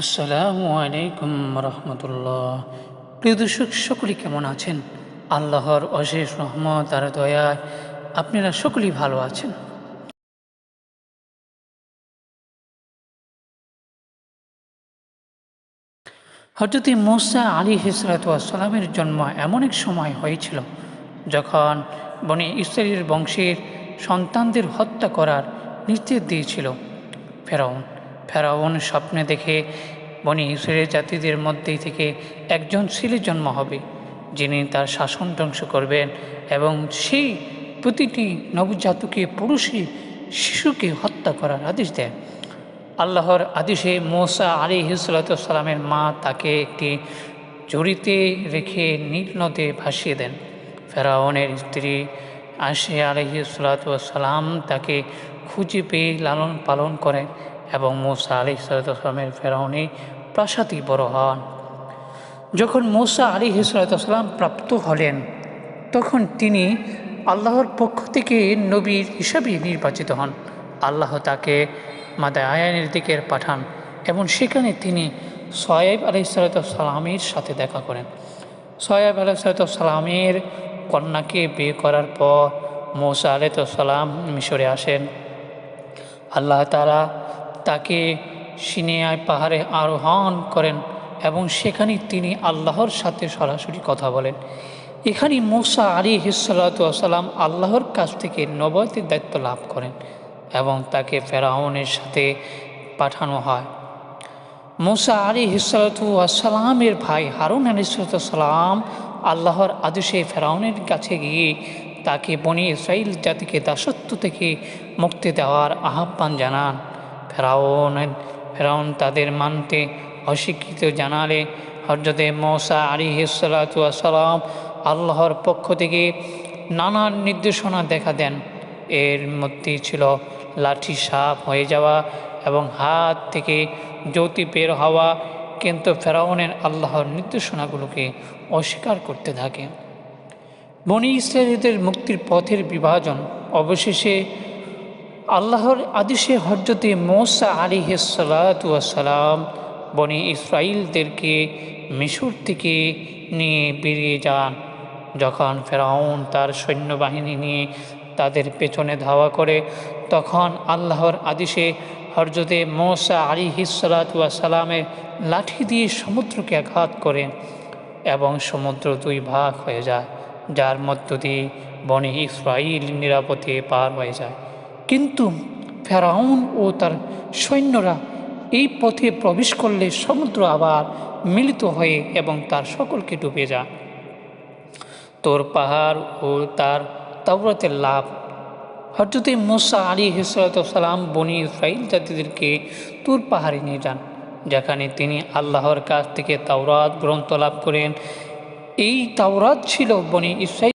আসসালামু আলাইকুম রহমতুল্লাহ। প্রিয় দর্শক, সকলেই কেমন আছেন? আল্লাহর অশেষ রহমত আর দয়ায় আপনারা সকলেই ভালো আছেন। হযরত মূসা আলাইহিসসালামের জন্ম এমন এক সময় হয়েছিল যখন বনি ইসরাইলের বংশের সন্তানদের হত্যা করার নির্দেশ দিয়েছিল ফেরাউন। ফেরাউন স্বপ্নে দেখে বনি ইসরায়েল জাতিদের মধ্যেই থেকে একজন ছেলের জন্ম হবে, যিনি তার শাসন ধ্বংস করবেন এবং সেই প্রতিটি নবজাতকে পুরুষই শিশুকে হত্যা করার আদেশ দেয়। আল্লাহর আদেশে মূসা আলাইহিসসালামের মা তাকে একটি ঝুড়িতে রেখে নীল নদে ভাসিয়ে দেন। ফেরাউনের স্ত্রী আসিয়া আলাইহিসসালাম তাকে খুঁজে পেয়ে লালন পালন করেন এবং মূসা আলাইহিসসালামের ফেরাউনে প্রাসাদে বড় হন। যখন মূসা আলাইহিসসালাম প্রাপ্ত হলেন, তখন তিনি আল্লাহর পক্ষ থেকে নবী হিসাবে নির্বাচিত হন। আল্লাহ তাকে মাদায়ানের দিকে পাঠান এবং সেখানে তিনি সোয়াইব আলাইহিসসালামের সাথে দেখা করেন। সোয়াইব আলাইহিসসালামের কন্যাকে বিয়ে করার পর মূসা আলাইহিসসালাম মিশরে আসেন। আল্লাহ তাআলা তাকে সিনিয়ায় পাহাড়ে আরোহণ করেন এবং সেখানে তিনি আল্লাহর সাথে সরাসরি কথা বলেন। এখানে মূসা আলাইহিসসালাম আল্লাহর কাছ থেকে নবুয়তের দায়িত্ব লাভ করেন এবং তাকে ফেরাউনের সাথে পাঠানো হয়। মূসা আলাইহিসসালামের ভাই হারুন আলাইহিসসালাম আল্লাহর আদেশে ফেরাউনের কাছে গিয়ে তাকে বনি ইসরাইল জাতিকে দাসত্ব থেকে মুক্তি দেওয়ার আহ্বান জানান। ফেরাউন তাদের মানতে অস্বীকৃত জানালে হযরত মূসা আলাইহিসসালাম আল্লাহর পক্ষ থেকে নানান নির্দেশনা দেখা দেন। এর মধ্যে ছিল লাঠি সাপ হয়ে যাওয়া এবং হাত থেকে জ্যোতি বের হওয়া, কিন্তু ফেরাউনের আল্লাহর নির্দেশনাগুলোকে অস্বীকার করতে থাকে। বনি ইসরায়েলদের মুক্তির পথের বিভাজন অবশেষে আল্লাহর আদেশে হযরত মূসা আলাইহিসসালাম বনি ইসরাইলদেরকে মিশর থেকে নিয়ে বেরিয়ে যান। যখন ফেরাউন তার সৈন্যবাহিনী নিয়ে তাদের পেছনে ধাওয়া করে, তখন আল্লাহর আদেশে হযরত মূসা আলাইহিসসালামের লাঠি দিয়ে সমুদ্রকে আঘাত করেন এবং সমুদ্র দুই ভাগ হয়ে যায়, যার মধ্য দিয়ে বনি ইসরাইল নিরাপদে পার হয়ে যায়। কিন্তু ফেরাউন ও তার সৈন্যরা এই পথে প্রবেশ করলে সমুদ্র আবার মিলিত হয়ে এবং তার সকলকে ডুবে যায়। তোর পাহাড় ও তার তাওরাতের লাভ। হযরত মূসা আলাইহিসসালাম বনি ইসরাইল জাতিদেরকে তুর পাহাড়ে নিয়ে যান, যেখানে তিনি আল্লাহর কাছ থেকে তাওরাত গ্রন্থ লাভ করেন। এই তাওরাত ছিল বনি ইসরাইল